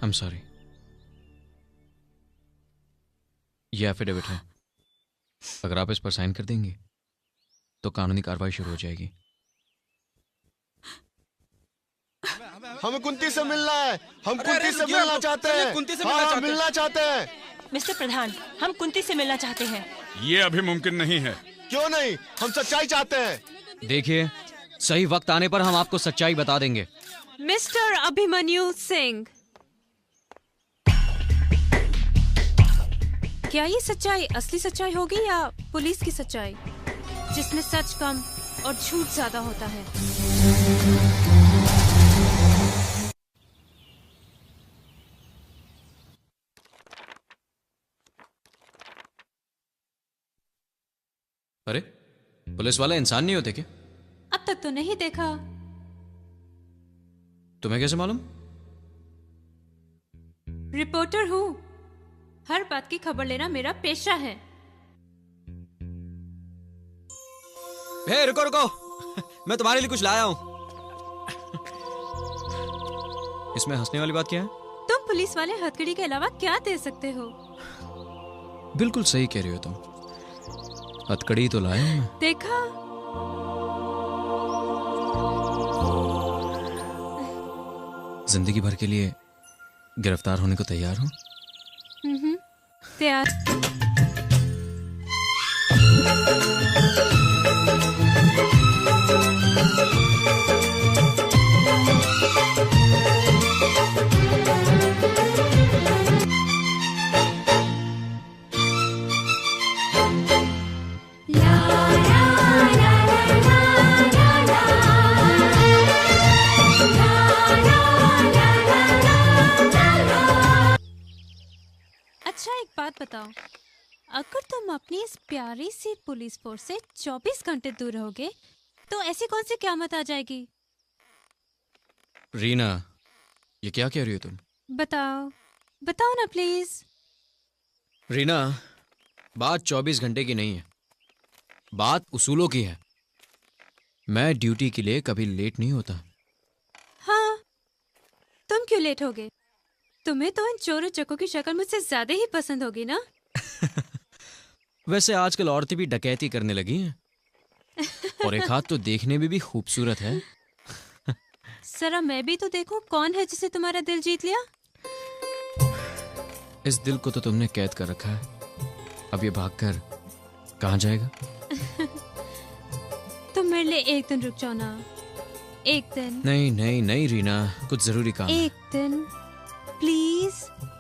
I'm sorry. ये affidavit है। अगर आप इस पर साइन कर देंगे तो कानूनी कार्रवाई शुरू हो जाएगी। हमें कुंती से मिलना है। हम कुंती से मिलना चाहते हैं। कुंती से मिलना चाहते हैं। मिस्टर प्रधान, हम कुंती से मिलना चाहते हैं। ये अभी मुमकिन नहीं है। क्यों नहीं? हम सच्चाई चाहते हैं। देखिए, सही वक्त आने पर हम आपको सच्चाई बता देंगे। मिस्टर अभिमन्यु सिंह, क्या ये सच्चाई असली सच्चाई होगी या पुलिस की सच्चाई, जिसमें सच कम और झूठ ज्यादा होता है? अरे, पुलिस वाले इंसान नहीं होते क्या? अब तक तो नहीं देखा। तुम्हें कैसे मालूम? रिपोर्टर हूँ, हर बात की खबर लेना मेरा पेशा है। हे, रुको रुको, मैं तुम्हारे लिए कुछ लाया हूं। इसमें हंसने वाली बात क्या है? तुम पुलिस वाले हथकड़ी के अलावा क्या दे सकते हो? बिल्कुल सही कह रही हो तुम। हथकड़ी तो लाया हूं मैं। देखा, जिंदगी भर के लिए गिरफ्तार होने को तैयार हूं। तैयार। एक बात बताओ, अगर तुम अपनी इस प्यारी सी पुलिस फोर्स से 24 घंटे दूर रहोगे तो ऐसी कौन सी क़यामत आ जाएगी? रीना, ये क्या कह रही हो तुम? बताओ, बताओ ना प्लीज। रीना, बात 24 घंटे की नहीं है, बात उसूलों की है। मैं ड्यूटी के लिए कभी लेट नहीं होता। हाँ, तुम क्यों लेट होगे? तुम्हें तो इन चोरों चक्कों की शक्ल मुझसे ज्यादा ही पसंद होगी ना? वैसे आजकल औरतें भी डकैती करने लगी हैं। और एक हाथ तो देखने में भी खूबसूरत है। जरा मैं भी तो देखूं कौन है जिसे तुम्हारा दिल जीत लिया। इस दिल को तो तुमने कैद कर रखा है, अब ये भागकर कहाँ जाएगा? तुम मेरे लिए एक दिन रुक जाओ ना, एक दिन। नहीं नहीं नहीं रीना, कुछ जरूरी काम है। एक दिन प्लीज।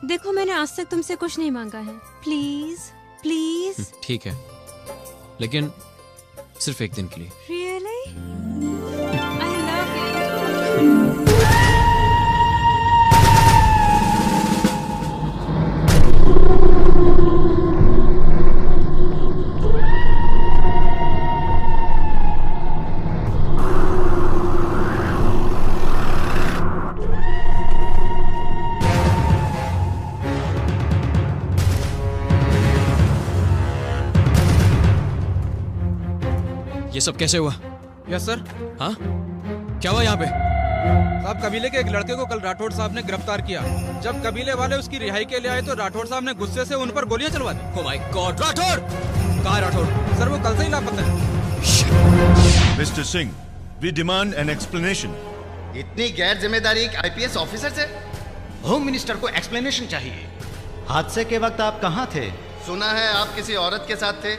देखो, मैंने आज तक तुमसे कुछ नहीं मांगा है, प्लीज प्लीज। ठीक है, लेकिन सिर्फ एक दिन के लिए। Really? I love you. ये सब कैसे हुआ? Yes sir. हाँ, क्या हुआ यहाँ पे? साहब, कबीले के एक लड़के को कल राठौड़ साहब ने गिरफ्तार किया। जब कबीले वाले उसकी रिहाई के लिए आए तो राठौड़ साहब ने गुस्से से उन पर गोलियां चलवा दी। Oh my God! राठौड़ कहाँ है? राठौड़ सर, वो कल से ही लापता है। Mister Singh, we demand an explanation. इतनी गैर जिम्मेदारी एक आईपीएस ऑफिसर से? होम मिनिस्टर को एक्सप्लेनेशन चाहिए। हादसे के वक्त आप कहाँ थे? सुना है आप किसी औरत के साथ थे।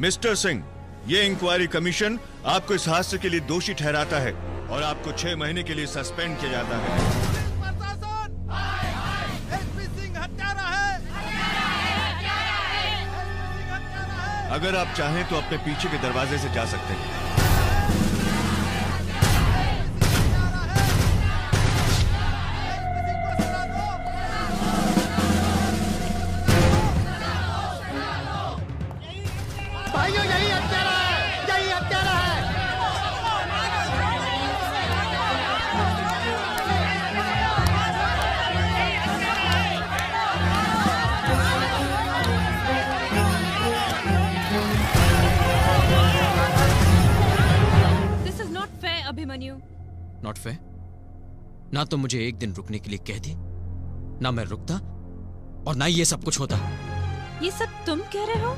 मिस्टर सिंह, ये इंक्वायरी कमीशन आपको इस हादसे के लिए दोषी ठहराता है और आपको 6 महीने के लिए सस्पेंड किया जाता है। अगर आप चाहें तो अपने पीछे के दरवाजे से जा सकते हैं। भाइयों, यही हत्यारा है, यही हत्यारा है। Not fair. ना तो मुझे एक दिन रुकने के लिए कहती, ना मैं रुकता, और ना ये सब कुछ होता। ये सब तुम कह रहे हो?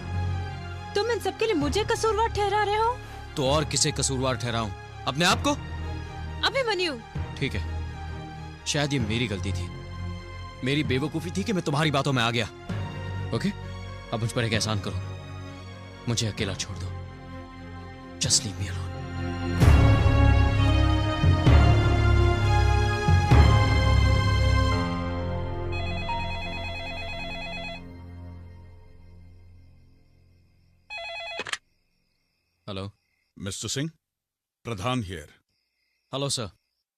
तुम इन सब के लिए मुझे कसूरवार ठहरा रहे हो? तो और किसे कसूरवार ठहराऊं? अपने आप को? अभिमन्यु। ठीक है, शायद ये मेरी गलती थी, मेरी बेवकूफी थी कि मैं तुम्हारी बातों में आ गया। ओके, अब मुझ पर एक एहसान करो, मुझे अकेला छोड़ दो। Just leave me alone. Hello Mister Singh, Pradhan here. Hello sir.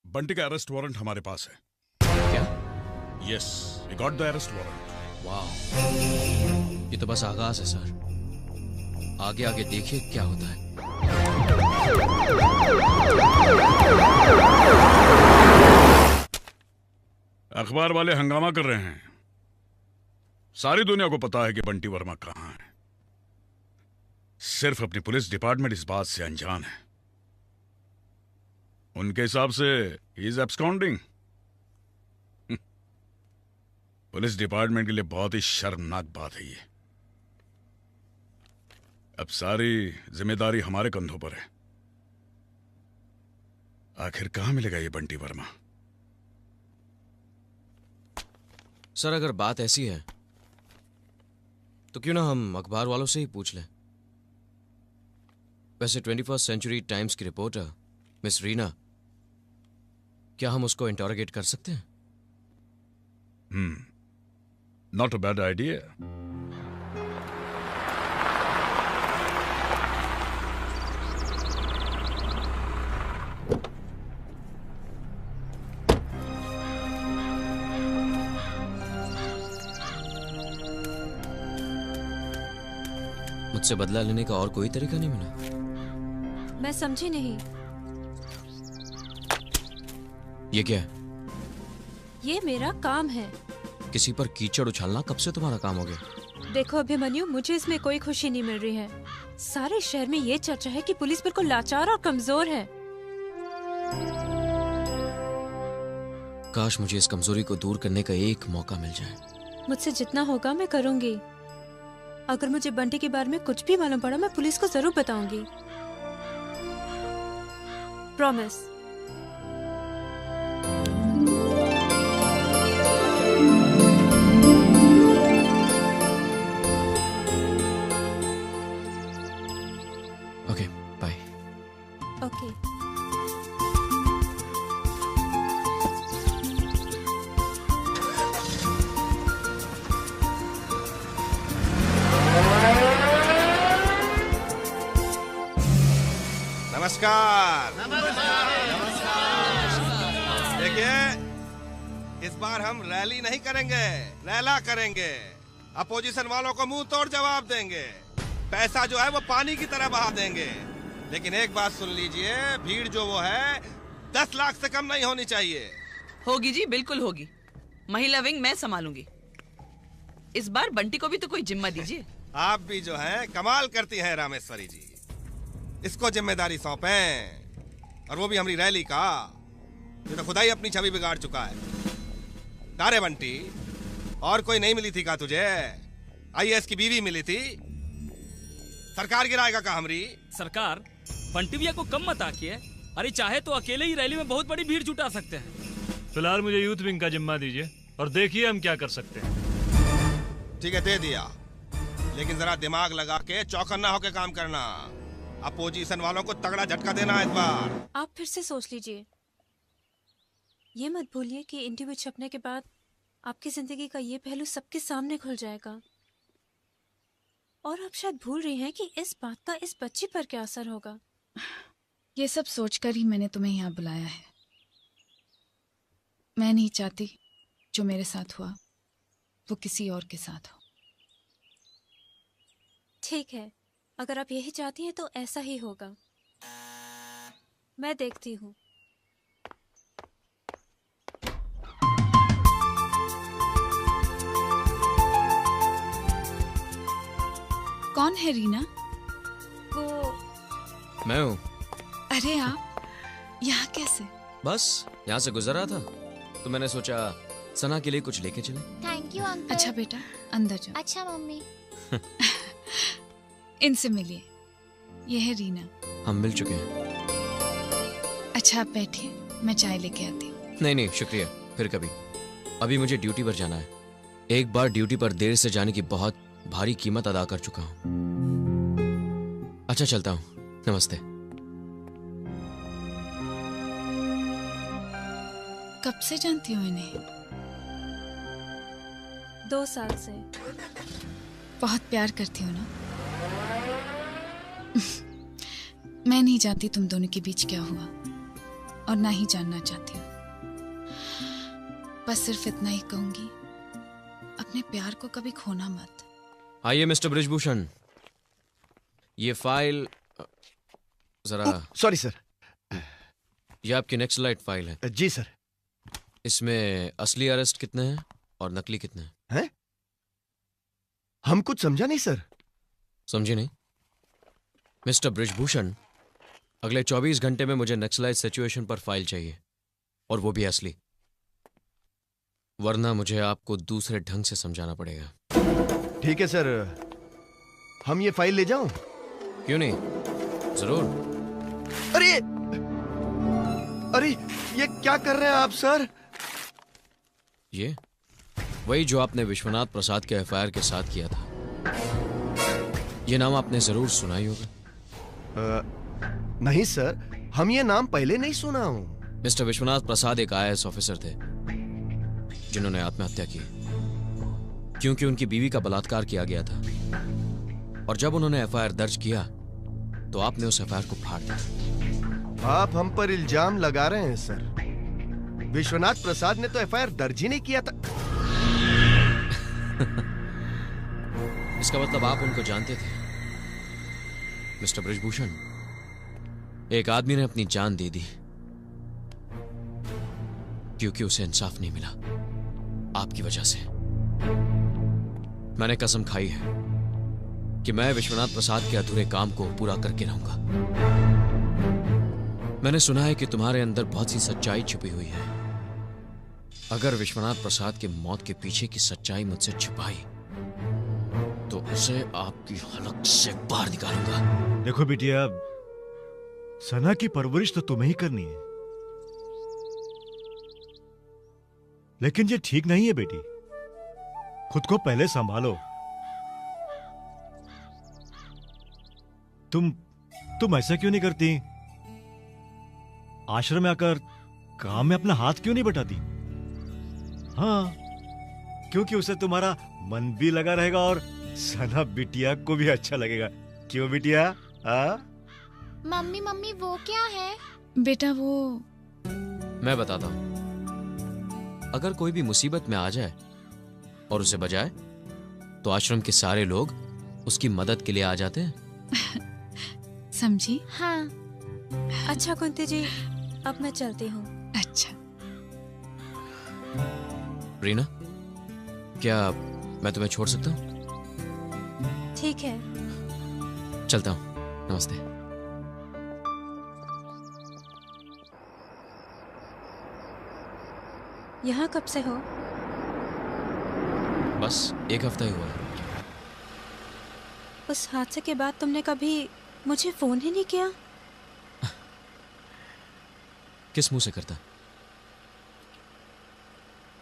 Bunty का अरेस्ट वारंट हमारे पास है। क्या? Yes, we got the arrest warrant. वाह, ये तो बस आगाज है सर, आगे आगे देखिए क्या होता है। अखबार वाले हंगामा कर रहे हैं, सारी दुनिया को पता है कि बंटी वर्मा कहां है। सिर्फ अपनी पुलिस डिपार्टमेंट इस बात से अनजान है। उनके हिसाब से he is absconding. Police department के लिए बहुत ही शर्मनाक बात है ये। अब सारी जिम्मेदारी हमारे कंधों पर है। आखिर कहां मिलेगा ये बंटी वर्मा? सर, अगर बात ऐसी है तो क्यों ना हम अखबार वालों से ही पूछ लें। वैसे 21st सेंचुरी टाइम्स की रिपोर्टर मिस रीना, क्या हम उसको इंटरोगेट कर सकते हैं? Not a bad idea. मुझसे बदला लेने का और कोई तरीका नहीं मिला? मैं समझी नहीं। ये क्या है? ये मेरा काम है। किसी पर कीचड़ उछालना कब से तुम्हारा काम हो गया? देखो अभिमन्यु, मुझे इसमें कोई खुशी नहीं मिल रही है। सारे शहर में ये चर्चा है कि पुलिस बिल्कुल लाचार और कमजोर है। काश मुझे इस कमजोरी को दूर करने का एक मौका मिल जाए। मुझसे जितना होगा मैं करूंगी। अगर मुझे बंटी के बारे में कुछ भी मालूम पड़ा, मैं पुलिस को जरूर बताऊंगी। प्रॉमिस। Okay, bye. ओके। नमस्कार। देखिए, इस बार हम रैली नहीं करेंगे, रैला करेंगे। अपोजिशन वालों को मुंह तोड़ जवाब देंगे। पैसा जो है वो पानी की तरह बहा देंगे। लेकिन एक बात सुन लीजिए, भीड़ जो वो है 10 लाख से कम नहीं होनी चाहिए। होगी जी, बिल्कुल होगी। महिला विंग मैं संभालूंगी। इस बार बंटी को भी तो कोई जिम्मा दीजिए। आप भी जो है कमाल करती हैं रामेश्वरी जी। इसको जिम्मेदारी सौंपें, और वो भी हमारी रैली का। ये तो खुदा ही अपनी छवि बिगाड़ चुका है। तारे बंटी, और कोई नहीं मिली थी का तुझे? IAS की बीवी मिली थी। सरकार गिराएगा का हमरी? सरकार बंटी भैया को कम मत आकिए। अरे चाहे तो अकेले ही रैली में बहुत बड़ी भीड़ जुटा सकते हैं। फिलहाल मुझे यूथ विंग का जिम्मा दीजिए और देखिए हम क्या कर सकते हैं। ठीक है, दे दिया। लेकिन जरा दिमाग लगा के चौकन्ना होके काम करना। अपोजिशन वालों को तगड़ा झटका देना इस बार। आप फिर से सोच लीजिए। ये मत भूलिए कि इंटरव्यू छपने के बाद आपकी जिंदगी का ये पहलू सबके सामने खुल जाएगा। और आप शायद भूल रही हैं कि इस बात का इस बच्ची पर क्या असर होगा। ये सब सोचकर ही मैंने तुम्हें यहाँ बुलाया है। मैं नहीं चाहती जो मेरे साथ हुआ वो किसी और के साथ हो। ठीक है, अगर आप यही चाहती हैं तो ऐसा ही होगा। मैं देखती हूँ। कौन है रीना? वो मैं हूँ। अरे आप यहाँ कैसे? बस यहाँ से गुजर रहा था तो मैंने सोचा सना के लिए कुछ लेके चले। Thank you uncle. अच्छा बेटा अंदर जाओ। अच्छा मम्मी। इनसे मिलिए, ये है रीना। हम मिल चुके हैं। अच्छा आप बैठिए, मैं चाय लेके आती हूँ। नहीं शुक्रिया, फिर कभी। अभी मुझे ड्यूटी पर जाना है। एक बार ड्यूटी पर देर से जाने की बहुत भारी कीमत अदा कर चुका हूँ। अच्छा चलता हूँ, नमस्ते। कब से जानती हूँ इन्हें? 2 साल से। बहुत प्यार करती हूँ ना? मैं नहीं जानती तुम दोनों के बीच क्या हुआ और ना ही जानना चाहती हूँ। बस सिर्फ इतना ही कहूंगी, अपने प्यार को कभी खोना मत। आइए मिस्टर बृजभूषण, ये फाइल जरा। Sorry sir. ये आपकी नेक्स्ट लाइट फाइल है। जी सर। इसमें असली अरेस्ट कितने हैं और नकली कितने हैं? हम कुछ समझा नहीं सर। समझे नहीं? मिस्टर बृजभूषण, अगले 24 घंटे में मुझे नक्सलाइट सिचुएशन पर फाइल चाहिए, और वो भी असली, वरना मुझे आपको दूसरे ढंग से समझाना पड़ेगा। ठीक है सर, हम ये फाइल ले जाऊं? क्यों नहीं, जरूर। अरे ये क्या कर रहे हैं आप सर? ये वही जो आपने विश्वनाथ प्रसाद के एफआईआर के साथ किया था। ये नाम आपने जरूर सुना ही होगा। नहीं सर, हम ये नाम पहले नहीं सुना हूं। मिस्टर विश्वनाथ प्रसाद एक IAS ऑफिसर थे जिन्होंने आत्महत्या की क्योंकि उनकी बीवी का बलात्कार किया गया था, और जब उन्होंने एफआईआर दर्ज किया तो आपने उस एफआईआर को फाड़ दिया। आप हम पर इल्जाम लगा रहे हैं सर। विश्वनाथ प्रसाद ने तो एफआईआर दर्ज ही नहीं किया था। इसका मतलब आप उनको जानते थे। मिस्टर बृजभूषण, एक आदमी ने अपनी जान दे दी क्योंकि उसे इंसाफ नहीं मिला, आपकी वजह से। मैंने कसम खाई है कि मैं विश्वनाथ प्रसाद के अधूरे काम को पूरा करके रहूंगा। मैंने सुना है कि तुम्हारे अंदर बहुत सी सच्चाई छुपी हुई है। अगर विश्वनाथ प्रसाद के मौत के पीछे की सच्चाई मुझसे छुपाई तो उसे आपकी हलक से बाहर निकालूंगा। देखो बिटिया, सना की परवरिश तो तुम्हें ही करनी है, लेकिन ये ठीक नहीं है बेटी। खुद को पहले संभालो। तुम ऐसा क्यों नहीं करती? आश्रम में आकर काम में अपना हाथ क्यों नहीं बटाती? हाँ, क्योंकि उसे तुम्हारा मन भी लगा रहेगा और सना बिटिया को भी अच्छा लगेगा। क्यों बिटिया? मम्मी वो क्या है? बेटा वो मैं बताता हूं। अगर कोई भी मुसीबत में आ जाए और उसे बचाए तो आश्रम के सारे लोग उसकी मदद के लिए आ जाते हैं। समझी? हाँ। अच्छा कुंती जी, अब मैं चलती हूँ। अच्छा। रीना, क्या मैं तुम्हें छोड़ सकता हूँ? ठीक है। चलता हूँ, नमस्ते। यहाँ कब से हो? बस 1 हफ्ता ही हुआ है। उस हादसे के बाद तुमने कभी मुझे फोन ही नहीं किया? किस मुंह से करता?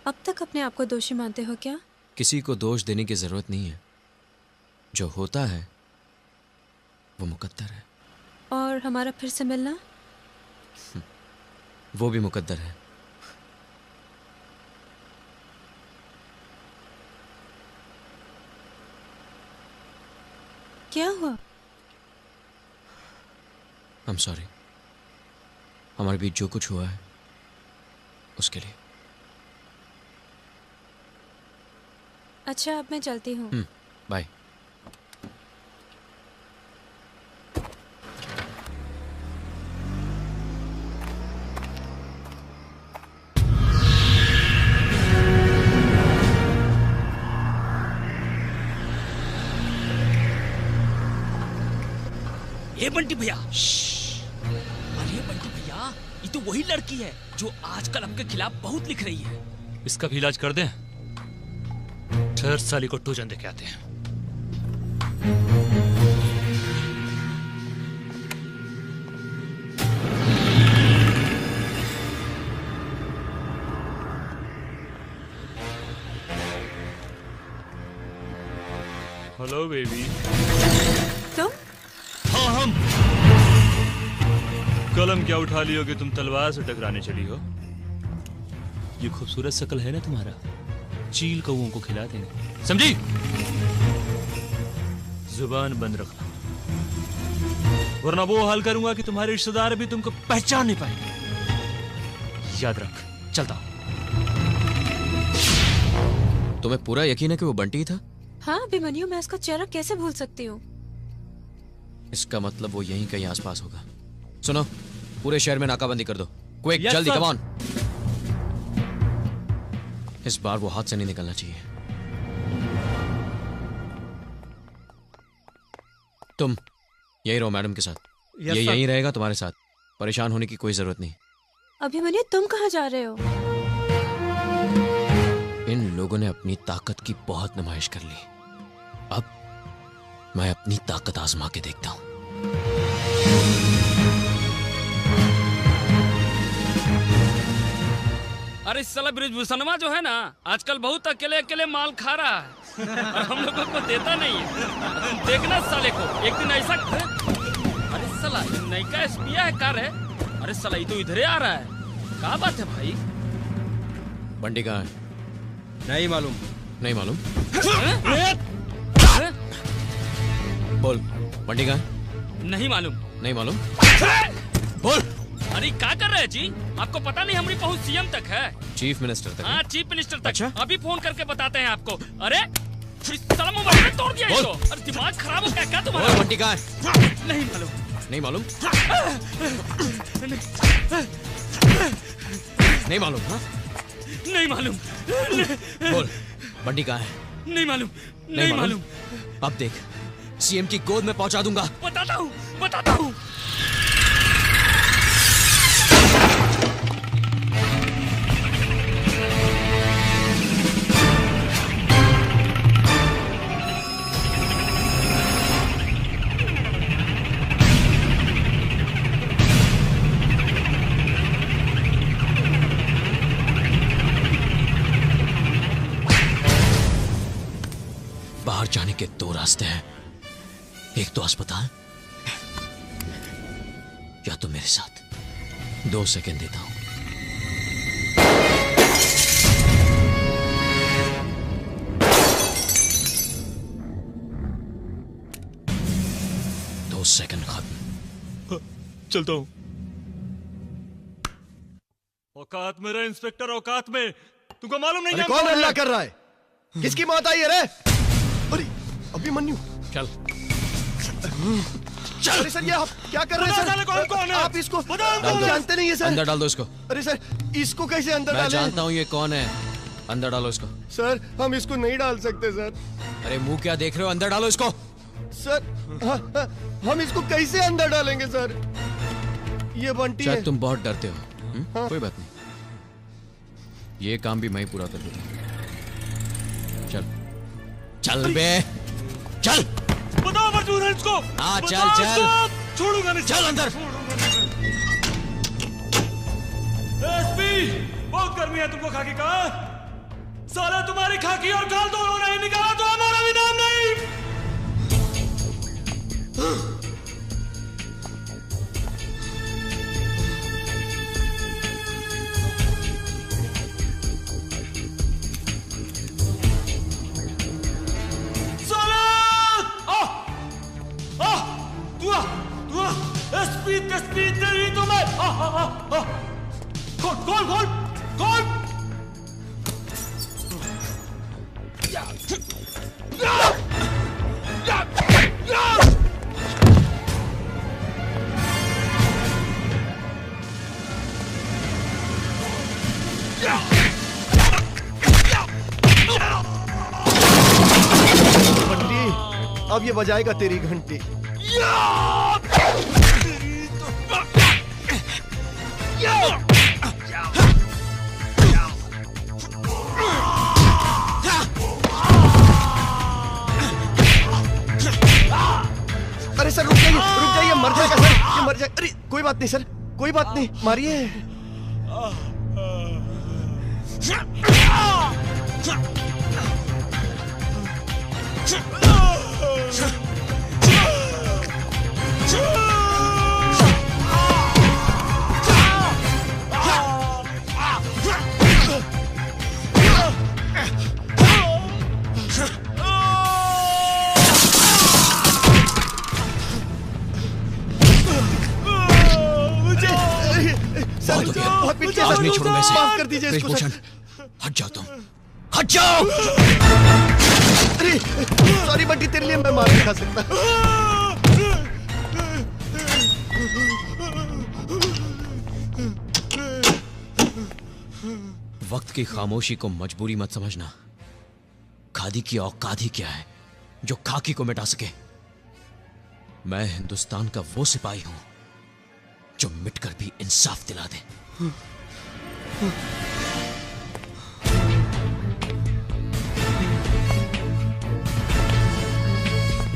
अब तक अपने आप को दोषी मानते हो क्या? किसी को दोष देने की जरूरत नहीं है। जो होता है वो मुकद्दर है। और हमारा फिर से मिलना? वो भी मुकद्दर है। क्या हुआ? I'm sorry। हमारे बीच जो कुछ हुआ है उसके लिए। अच्छा, अब मैं चलती हूँ। बाय। ये बंटी भैया, अरे बंटी भैया, ये तो वही लड़की है जो आजकल आपके खिलाफ बहुत लिख रही है। इसका भी इलाज कर दें। ठहर, साली को टूजन दे के आते हैं। Hello baby. तुम? हाँ हम। कलम क्या उठा ली होगी, तुम तलवार से टकराने चली हो। ये खूबसूरत शक्ल है ना तुम्हारा, चील कौओं को खिला देंगे, समझी? जुबान बंद रखना, वरना वो हाल करूंगा कि तुम्हारे रिश्तेदार भी तुमको पहचान नहीं पाएंगे। याद रख, चलता हूं। तुम्हें पूरा यकीन है कि वो बंटी था? हाँ अभिमन्यु, मैं उसका चेहरा कैसे भूल सकती हूँ। इसका मतलब वो यहीं कहीं आसपास होगा। सुनो, पूरे शहर में नाकाबंदी कर दो, क्विक, जल्दी, कम ऑन। इस बार वो हाथ से नहीं निकलना चाहिए। तुम यही रहो मैडम के साथ। ये यहीं रहेगा तुम्हारे साथ, परेशान होने की कोई जरूरत नहीं। अभिमन्यु, तुम कहाँ जा रहे हो? इन लोगों ने अपनी ताकत की बहुत नुमाइश कर ली, अब मैं अपनी ताकत आजमा के देखता हूं। अरे साला ब्रिजभूषणवा जो है ना, आजकल बहुत अकेले अकेले माल खा रहा है और हम लोगों को देता नहीं है। तुम देखना साले को, एक दिन ऐसा। अरे साला नयका एसपीआ है कार है। अरे साला ये तो इधर आ रहा है, क्या बात है भाई? बंटी कहाँ है? नहीं मालूम। नहीं मालूम? बोल, बंटी कहाँ है? नहीं मालूम। नहीं मालूम? बोल। अरे क्या कर रहे हैं जी? आपको पता नहीं हमारी पहुंच सीएम तक है, चीफ मिनिस्टर तक। हाँ चीफ मिनिस्टर तक। अच्छा? अभी फोन करके बताते हैं आपको। अरे साला मोबाइल में तोड़ दिया इसको। अरे दिमाग खराब हो क्या तुम्हारा? बंटी कहाँ है? नहीं मालूम। नहीं मालूम? नहीं मालूम? हाँ? नहीं मालूम। बोल, बंटी कहाँ है? नहीं मालूम। नहीं मालूम। अब देख, सीएम की गोद में पहुंचा दूंगा। बताता हूँ, बताता हूँ। बाहर जाने के दो रास्ते हैं, एक तो अस्पताल या तो मेरे साथ। 2 सेकंड देता हूं। दो सेकंड खत्म। चलता हूं। औकात में रहे इंस्पेक्टर, औकात में। तुमको मालूम नहीं? कौन हल्ला कर रहा है? किसकी मौत आई है रे? अरे अभिमन्यु, चल चल। अरे सर, ये आप क्या कर रहे हैं सर? कौन है? आप इसको जानते नहीं है सर? अंदर डाल दो इसको। अरे सर, इसको कैसे अंदर मैं डालें? जानता हूँ ये कौन है, अंदर डालो इसको। सर, हम इसको नहीं डाल सकते सर। अरे मुंह क्या देख रहे हो, अंदर डालो इसको। सर, हम इसको कैसे अंदर डालेंगे सर? ये बंटी है। शायद तुम बहुत डरते हो। कोई बात नहीं, ये काम भी मैं ही पूरा कर दूंगा। चल चल बे, चल। बताओ मजबूर है इसको। हाँ चल चल, छोड़ूंगा नहीं। चल अंदर। एसपी, बहुत गर्मी है तुमको खाकी का। साला तुम्हारी खाकी और खाल दोनों नहीं निकाला तो हमारा भी नाम नहीं। स्पीड दे रही तो मैं। खोल खोल खोल खोल। बंटी, अब ये बजाएगा तेरी घंटी। मर जाए। अरे कोई बात नहीं सर, कोई बात नहीं, मारिए। बहुत पीट के आज नहीं छोड़ूंगा इसे। माफ कर दीजिए इसको ब्रिजभूषण, सर। हट जाओ तुम, हट जाओ। अरे सॉरी बंटी, तेरे लिए मैं मार नहीं खा सकता। वक्त की खामोशी को मजबूरी मत समझना। खादी की औकात ही क्या है जो खाकी को मिटा सके। मैं हिंदुस्तान का वो सिपाही हूं जो मिटकर भी इंसाफ दिला दे।